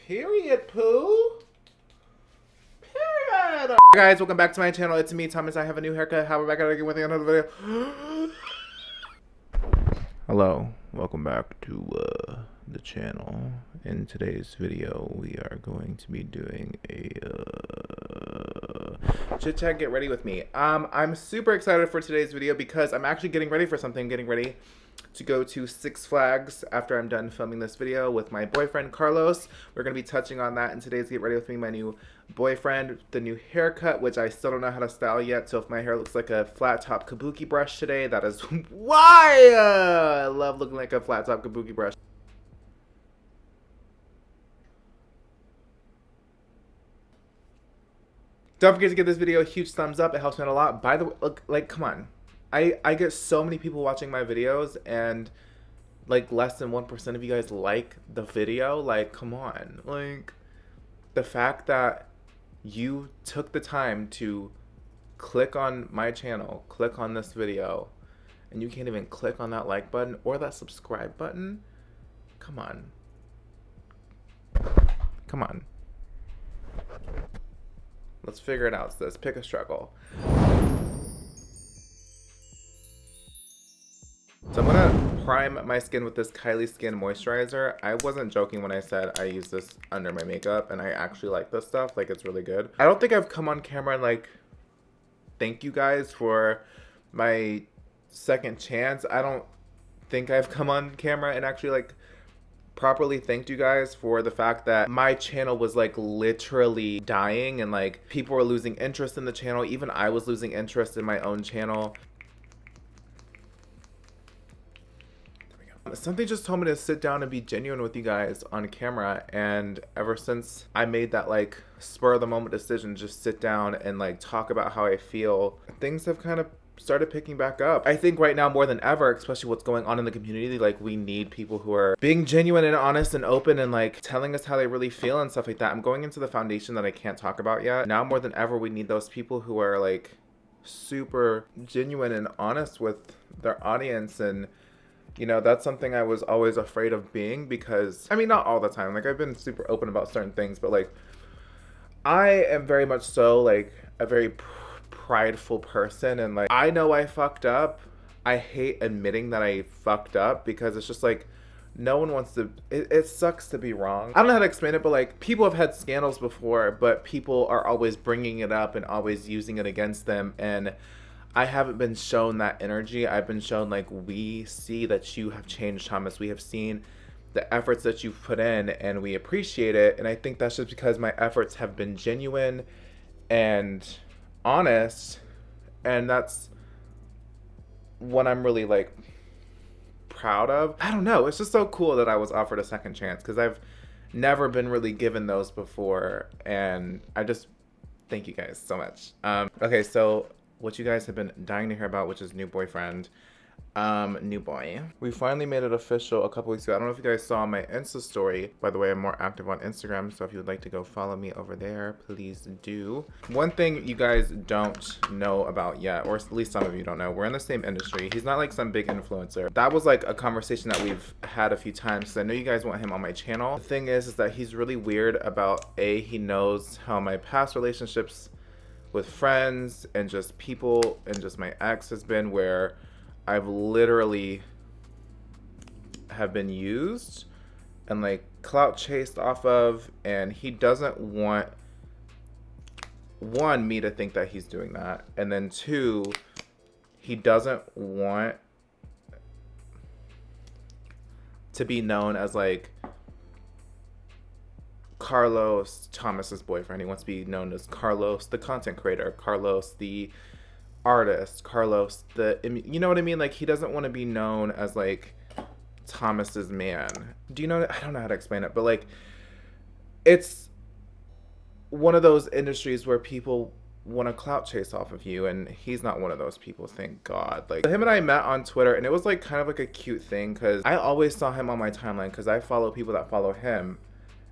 Period, poo. Period. Hey guys, welcome back to my channel. It's me, Thomas. I have a new haircut. How are we back again with another video? Hello, welcome back to the channel. In today's video, we are going to be doing a chit chat. Get ready with me. I'm super excited for today's video because I'm actually getting ready for something. Getting ready to go to Six Flags after I'm done filming this video with my boyfriend Carlos. We're gonna be touching on that in today's Get Ready With Me, my new boyfriend, the new haircut, which I still don't know how to style yet. So if my hair looks like a flat top kabuki brush today, that is why. I love looking like a flat top kabuki brush. Don't forget to give this video a huge thumbs up. It helps me out a lot. By the way, look, like, come on. I get so many people watching my videos and like less than 1% of you guys like the video. Like, come on. Like, the fact that you took the time to click on my channel, click on this video, and you can't even click on that like button or that subscribe button. Come on. Come on. Let's figure it out, sis. Pick a struggle. So I'm gonna prime my skin with this Kylie Skin moisturizer. I wasn't joking when I said I use this under my makeup, and I actually like this stuff. Like, it's really good. I don't think I've come on camera and like thank you guys for my second chance. I don't think I've come on camera and actually like properly thanked you guys for the fact that my channel was like literally dying and like people were losing interest in the channel. Even I was losing interest in my own channel. Something just told me to sit down and be genuine with you guys on camera, and ever since I made that like spur of the moment decision, just sit down and like talk about how I feel, things have kind of started picking back up. I think right now more than ever, especially what's going on in the community, like we need people who are being genuine and honest and open and like telling us how they really feel and stuff like that. I'm going into the foundation that I can't talk about yet. Now more than ever, we need those people who are like super genuine and honest with their audience. And you know, that's something I was always afraid of being, because, I mean, not all the time. Like, I've been super open about certain things, but, like, I am very much so, like, a very prideful person. And, like, I know I fucked up. I hate admitting that I fucked up because it's just, like, no one wants to, it sucks to be wrong. I don't know how to explain it, but, like, people have had scandals before, but people are always bringing it up and always using it against them. And I haven't been shown that energy. I've been shown like, we see that you have changed, Thomas. We have seen the efforts that you've put in and we appreciate it. And I think that's just because my efforts have been genuine and honest. And that's what I'm really like proud of. I don't know. It's just so cool that I was offered a second chance, because I've never been really given those before. And I just thank you guys so much. Okay, so what you guys have been dying to hear about, which is new boyfriend, new boy. We finally made it official a couple weeks ago. I don't know if you guys saw my Insta story. By the way, I'm more active on Instagram, so if you would like to go follow me over there, please do. One thing you guys don't know about yet, or at least some of you don't know, we're in the same industry. He's not like some big influencer. That was like a conversation that we've had a few times, because I know you guys want him on my channel. The thing is that he's really weird about, he knows how my past relationships with friends and just people and just my ex has been, where I've literally have been used and like clout chased off of, and he doesn't want, one, me to think that he's doing that, and then two, he doesn't want to be known as like Carlos, Thomas's boyfriend. He wants to be known as Carlos, the content creator, Carlos, the artist, Carlos, the, you know what I mean? Like, he doesn't want to be known as like Thomas's man. Do you know? I don't know how to explain it, but like, it's one of those industries where people want to clout chase off of you, and he's not one of those people, thank God. Like, him and I met on Twitter, and it was like kind of like a cute thing, because I always saw him on my timeline, because I follow people that follow him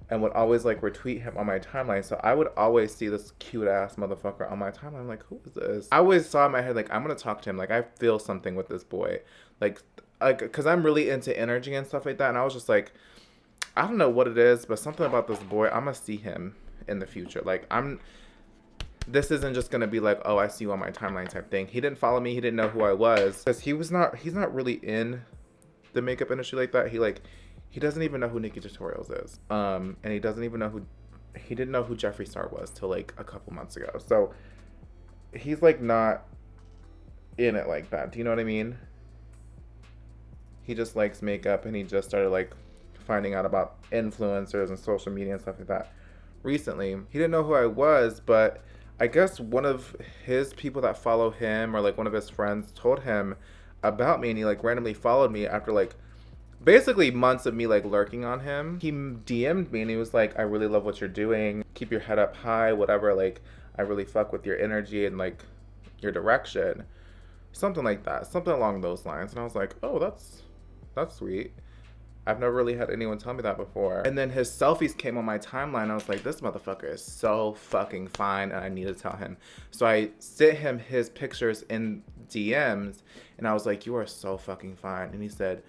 and would always like retweet him on my timeline. So I would always see this cute ass motherfucker on my timeline. I'm like, who is this? I always saw in my head, like, I'm gonna talk to him. Like, I feel something with this boy. Like, cause I'm really into energy and stuff like that. And I was just like, I don't know what it is, but something about this boy, I'm gonna see him in the future. Like, this isn't just gonna be like, oh, I see you on my timeline type thing. He didn't follow me. He didn't know who I was, because he's not really in the makeup industry like that. He doesn't even know who Nikki Tutorials is. And he didn't know who Jeffree Star was till like a couple months ago. So he's like not in it like that. Do you know what I mean? He just likes makeup, and he just started like finding out about influencers and social media and stuff like that recently. He didn't know who I was, but I guess one of his people that follow him, or like one of his friends, told him about me, and he like randomly followed me after like basically months of me like lurking on him. He DM'd me and he was like, I really love what you're doing. Keep your head up high, whatever. Like, I really fuck with your energy and like your direction. Something like that. Something along those lines. And I was like, oh, that's sweet. I've never really had anyone tell me that before. And then his selfies came on my timeline. I was like, this motherfucker is so fucking fine, and I need to tell him. So I sent him his pictures in DMs, and I was like, you are so fucking fine. And he said,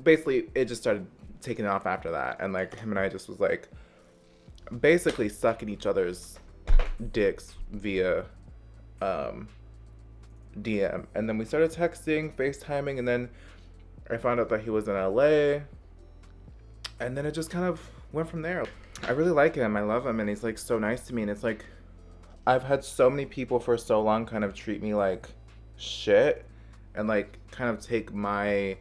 basically, it just started taking off after that. And like, him and I just was like, basically sucking each other's dicks via DM. And then we started texting, FaceTiming, and then I found out that he was in LA. And then it just kind of went from there. I really like him. I love him. And he's like so nice to me. And it's like, I've had so many people for so long kind of treat me like shit and like kind of take my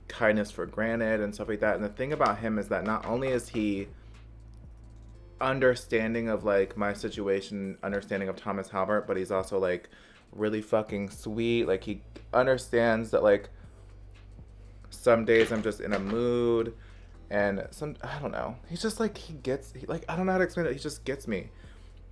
kindness for granted and stuff like that. And the thing about him is that not only is he understanding of like my situation, understanding of Thomas Halbert, but he's also like really fucking sweet. Like, he understands that like some days I'm just in a mood, and I don't know. He's just like, I don't know how to explain it. He just gets me.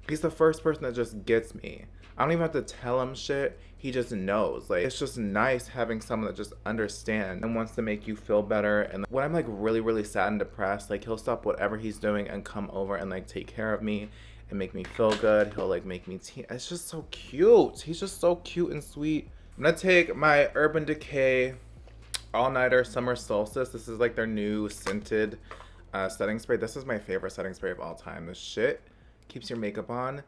He's the first person that just gets me. I don't even have to tell him shit. He just knows. Like, it's just nice having someone that just understands and wants to make you feel better. And when I'm like really, really sad and depressed, like, he'll stop whatever he's doing and come over and like take care of me and make me feel good. He'll like make me tea. It's just so cute. He's just so cute and sweet. I'm gonna take my Urban Decay All-Nighter Summer Solstice. This is like their new scented setting spray. This is my favorite setting spray of all time. This shit keeps your makeup on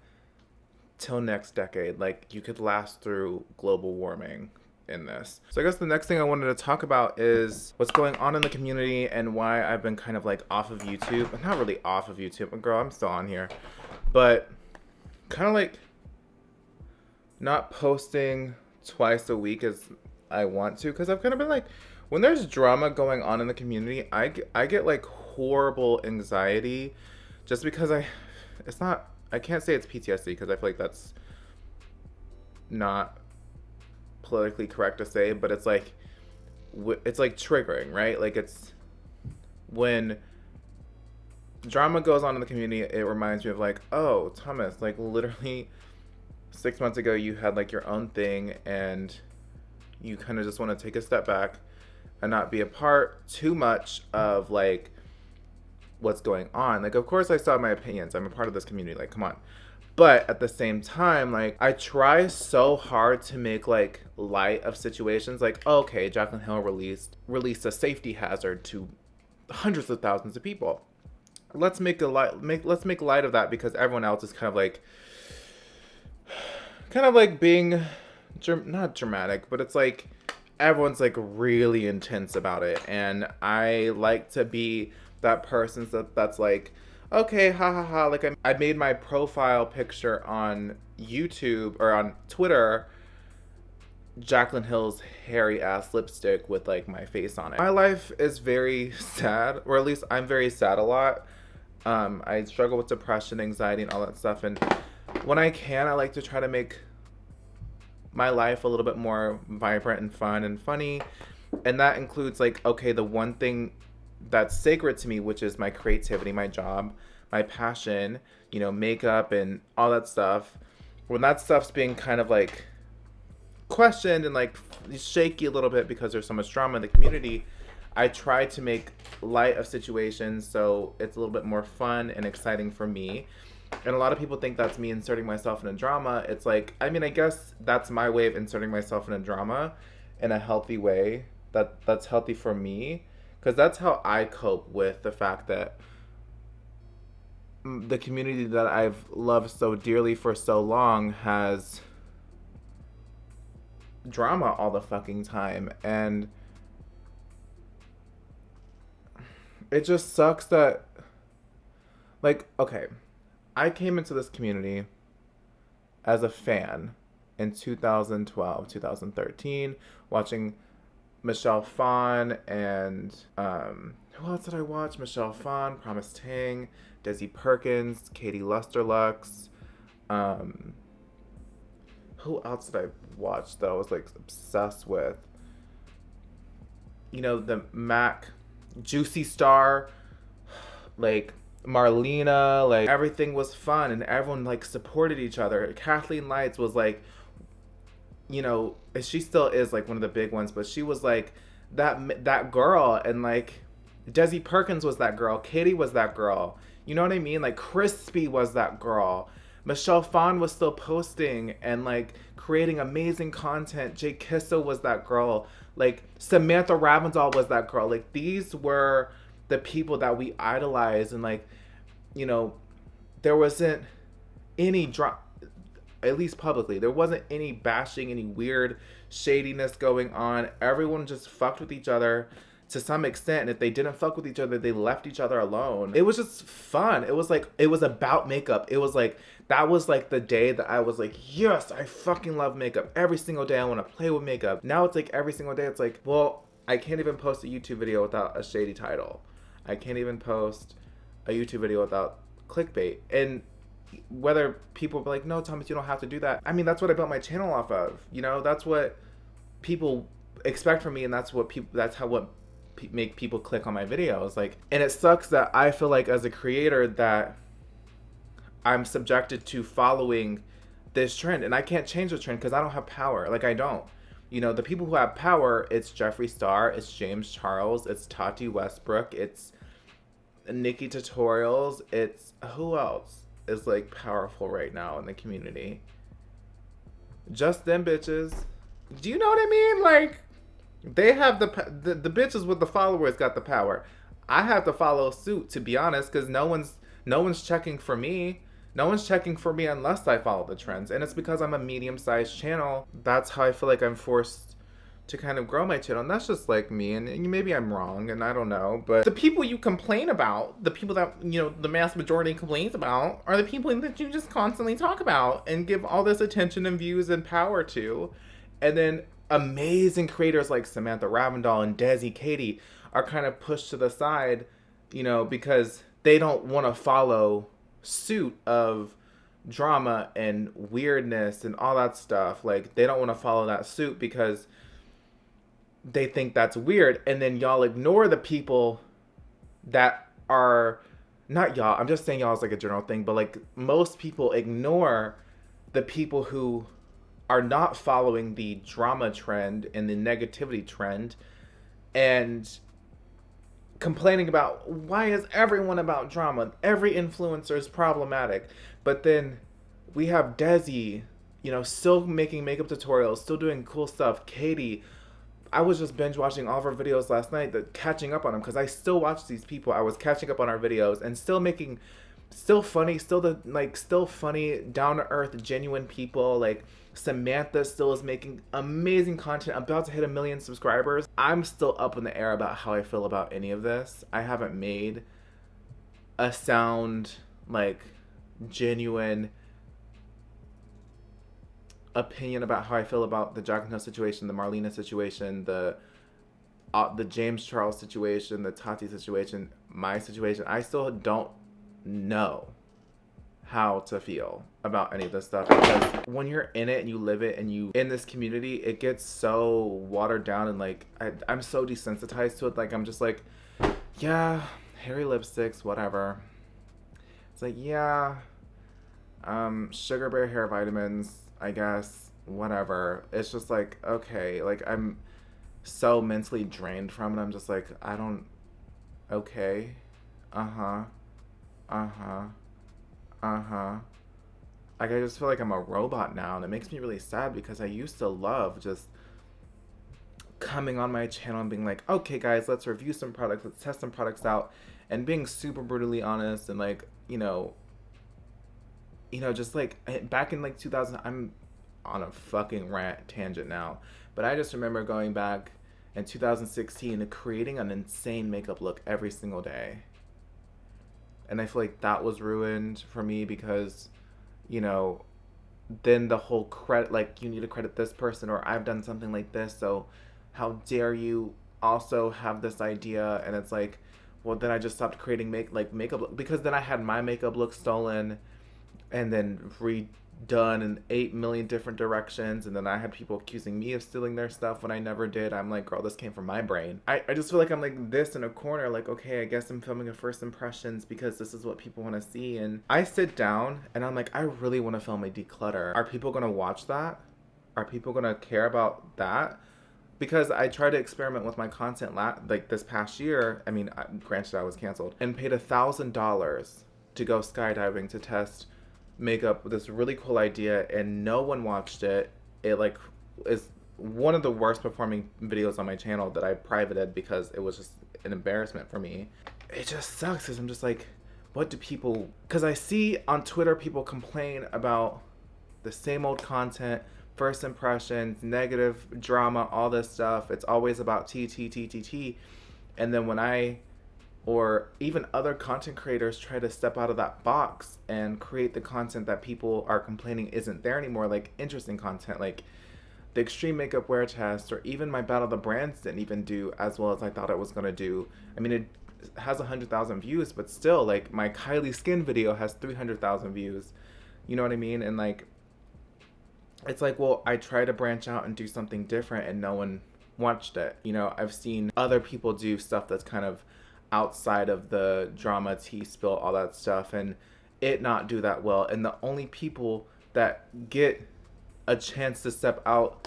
till next decade. Like, you could last through global warming in this. So I guess the next thing I wanted to talk about is what's going on in the community and why I've been kind of like off of YouTube. Not really off of YouTube. Girl, I'm still on here. But kind of like not posting twice a week as I want to, because I've kind of been like, when there's drama going on in the community, I get like horrible anxiety just because I can't say it's PTSD because I feel like that's not politically correct to say, but it's like triggering, right? Like, it's when drama goes on in the community, it reminds me of like, oh, Thomas, like literally 6 months ago you had like your own thing and you kind of just want to take a step back and not be a part too much of like what's going on. Like, of course I still have my opinions. I'm a part of this community. Like, come on. But at the same time, like, I try so hard to make like light of situations. Like, okay, Jaclyn Hill released a safety hazard to hundreds of thousands of people. Let's make light of that because everyone else is kind of like being not dramatic, but it's like everyone's like really intense about it, and I like to be that person that's like, okay, ha ha ha, like I made my profile picture on YouTube or on Twitter Jaclyn Hill's hairy ass lipstick with like my face on it. My life is very sad, or at least I'm very sad a lot. I struggle with depression, anxiety, and all that stuff, and when I can, I like to try to make my life a little bit more vibrant and fun and funny. And that includes like, okay, the one thing that's sacred to me, which is my creativity, my job, my passion, you know, makeup and all that stuff. When that stuff's being kind of like questioned and like shaky a little bit because there's so much drama in the community, I try to make light of situations so it's a little bit more fun and exciting for me. And a lot of people think that's me inserting myself in a drama. It's like, I mean, I guess that's my way of inserting myself in a drama in a healthy way. That's healthy for me. Because that's how I cope with the fact that the community that I've loved so dearly for so long has drama all the fucking time. And it just sucks that, like, okay, I came into this community as a fan in 2012, 2013, watching Michelle Phan and who else did I watch? Michelle Phan, Promise Tang, Desi Perkins, Katie Lusterlux. Who else did I watch that I was like obsessed with? You know, the Mac, Juicy Star, like Marlena, like everything was fun and everyone like supported each other. Kathleen Lights was like, you know, she still is like one of the big ones, but she was like that girl, and like Desi Perkins was that girl, Katie was that girl. You know what I mean? Like Crispy was that girl. Michelle Phan was still posting and like creating amazing content. Jay Kissa was that girl. Like Samantha Ravindal was that girl. Like these were the people that we idolized, and like, you know, there wasn't any drama, at least publicly. There wasn't any bashing, any weird shadiness going on. Everyone just fucked with each other to some extent, and if they didn't fuck with each other, they left each other alone. It was just fun. It was like, it was about makeup. It was like, that was like the day that I was like, yes, I fucking love makeup. Every single day I want to play with makeup. Now it's like every single day it's like, well, I can't even post a YouTube video without a shady title. I can't even post a YouTube video without clickbait. And whether people be like, no, Thomas, you don't have to do that. I mean, that's what I built my channel off of. You know, that's what people expect from me, and that's what make people click on my videos. Like, and it sucks that I feel like as a creator that I'm subjected to following this trend, and I can't change the trend because I don't have power. Like, I don't. You know, the people who have power, it's Jeffree Star, it's James Charles, it's Tati Westbrook, it's Nikki Tutorials, it's who else is like powerful right now in the community? Just them bitches. Do you know what I mean? Like, they have the bitches with the followers got the power. I have to follow suit, to be honest, because no one's checking for me. No one's checking for me unless I follow the trends, and it's because I'm a medium-sized channel. That's how I feel like I'm forced to kind of grow my channel, and that's just like me, and maybe I'm wrong, and I don't know, but the people you complain about, the people that, you know, the mass majority complains about, are the people that you just constantly talk about and give all this attention and views and power to. And then amazing creators like Samantha Ravindal and Desi Katie are kind of pushed to the side, you know, because they don't want to follow suit of drama and weirdness and all that stuff. Like, they don't want to follow that suit because they think that's weird. And then y'all ignore the people that are not y'all. I'm just saying y'all is like a general thing, but like most people ignore the people who are not following the drama trend and the negativity trend and complaining about why is everyone about drama? Every influencer is problematic. But then we have Desi, you know, still making makeup tutorials, still doing cool stuff. Katie, I was just binge watching all of her videos last night, catching up on them, because I still watch these people. I was catching up on our videos and still making, still funny, still funny, down to earth, genuine people. Like Samantha still is making amazing content, about to hit 1 million subscribers. I'm still up in the air about how I feel about any of this. I haven't made a sound, like, genuine opinion about how I feel about the Jaclyn situation, the Marlena situation, the James Charles situation, the Tati situation, my situation. I still don't know how to feel about any of this stuff, because when you're in it and you live it and you in this community, it gets so watered down, and like I'm so desensitized to it. Like, I'm just like, yeah, hairy lipsticks, whatever. It's like, yeah, sugar bear hair vitamins, I guess, whatever. It's just like, okay, like I'm so mentally drained from it. I'm just like, I don't, okay, like, I just feel like I'm a robot now, and it makes me really sad because I used to love just coming on my channel and being like, okay guys, let's review some products, let's test some products out, and being super brutally honest and like, just like back in like 2000, I'm on a fucking rant tangent now, but I just remember going back in 2016 and creating an insane makeup look every single day. And I feel like that was ruined for me because, then the whole credit, like, you need to credit this person, or I've done something like this, so how dare you also have this idea? And it's like, well, then I just stopped creating makeup look, because then I had my makeup look stolen and then redone in 8 million different directions, and then I had people accusing me of stealing their stuff when I never did. I'm like, girl, this came from my brain. I just feel like I'm like this in a corner, like, okay, I guess I'm filming a first impressions because this is what people want to see. And I sit down and I'm like, I really want to film a declutter. Are people gonna watch that? Are people gonna care about that? Because I tried to experiment with my content like this past year. I mean, granted I was canceled, and paid $1,000 to go skydiving to test makeup with this really cool idea, and no one watched it. It like is one of the worst performing videos on my channel that I privated because it was just an embarrassment for me. It just sucks because I'm just like, what do people, because I see on Twitter people complain about the same old content, first impressions, negative drama, all this stuff. It's always about T. And then when I, or even other content creators, try to step out of that box and create the content that people are complaining isn't there anymore, like interesting content, like the extreme makeup wear test, or even my Battle of the Brands didn't even do as well as I thought it was gonna do. I mean, it has 100,000 views, but still, like, my Kylie Skin video has 300,000 views. You know what I mean? And like, it's like, well, I try to branch out and do something different and no one watched it. I've seen other people do stuff that's kind of outside of the drama, tea spill, all that stuff, and it not do that well. And the only people that get a chance to step out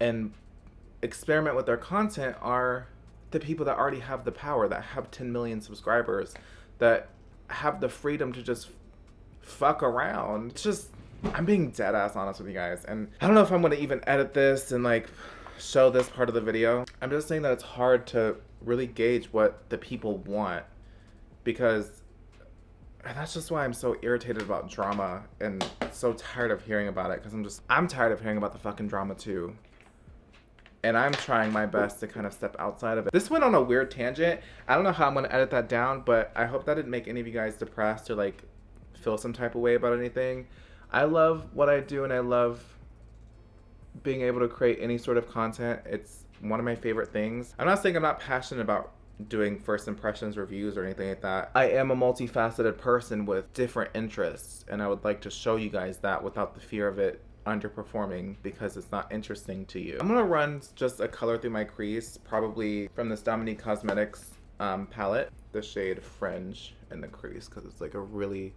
and experiment with their content are the people that already have the power, that have 10 million subscribers, that have the freedom to just fuck around. It's just, I'm being dead ass honest with you guys, and I don't know if I'm gonna even edit this and like show this part of the video. I'm just saying that it's hard to really gauge what the people want, because that's just why I'm so irritated about drama and so tired of hearing about it, because I'm tired of hearing about the fucking drama too. And I'm trying my best to kind of step outside of it. This went on a weird tangent. I don't know how I'm gonna edit that down, but I hope that didn't make any of you guys depressed or like feel some type of way about anything. I love what I do, and I love being able to create any sort of content. It's one of my favorite things. I'm not saying I'm not passionate about doing first impressions reviews or anything like that. I am a multifaceted person with different interests, and I would like to show you guys that without the fear of it underperforming because it's not interesting to you. I'm gonna run just a color through my crease, probably from this Dominique Cosmetics palette, the shade Fringe in the crease, because it's like a really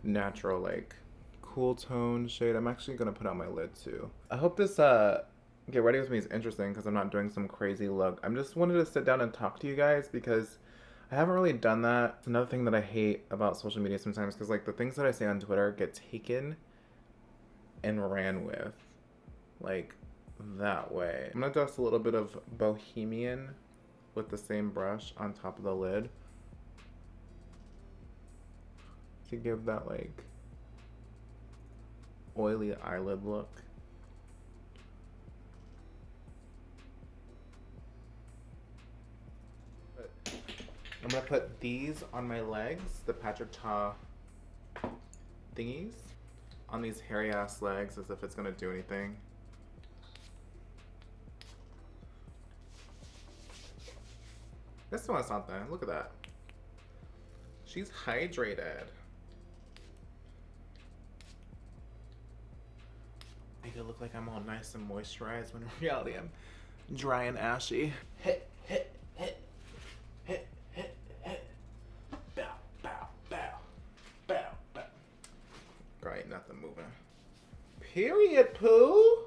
natural, like cool tone shade. I'm actually gonna put on my lid too. I hope this Get Ready With Me is interesting because I'm not doing some crazy look. I'm just wanted to sit down and talk to you guys because I haven't really done that. It's another thing that I hate about social media sometimes, because like the things that I say on Twitter get taken and ran with, like that way. I'm gonna dust a little bit of Bohemian with the same brush on top of the lid to give that like oily eyelid look. I'm gonna put these on my legs, the Patrick Ta thingies, on these hairy ass legs as if it's gonna do anything. This one's something. Look at that. She's hydrated. Make it look like I'm all nice and moisturized when in reality I'm dry and ashy. Hit, hit, hit, hit, hit, hit. Bow, bow, bow, bow, bow. Girl, ain't nothing moving. Period, poo.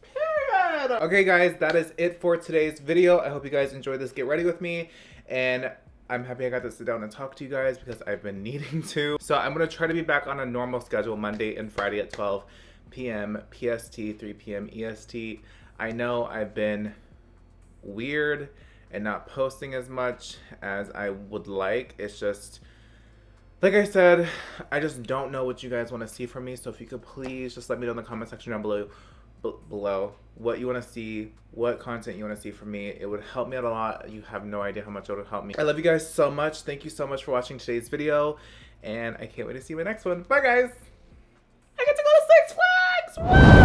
Period. Okay, guys, that is it for today's video. I hope you guys enjoyed this Get Ready With Me, and I'm happy I got to sit down and talk to you guys because I've been needing to. So I'm gonna try to be back on a normal schedule Monday and Friday at 12 p.m. PST, 3 p.m. EST. I know I've been weird and not posting as much as I would like. It's just, like I said, I just don't know what you guys want to see from me. So if you could please just let me know in the comment section down below what you want to see, what content you want to see from me. It would help me out a lot. You have no idea how much it would help me. I love you guys so much. Thank you so much for watching today's video, and I can't wait to see my next one. Bye guys. I get to go to Six Flags. Woo!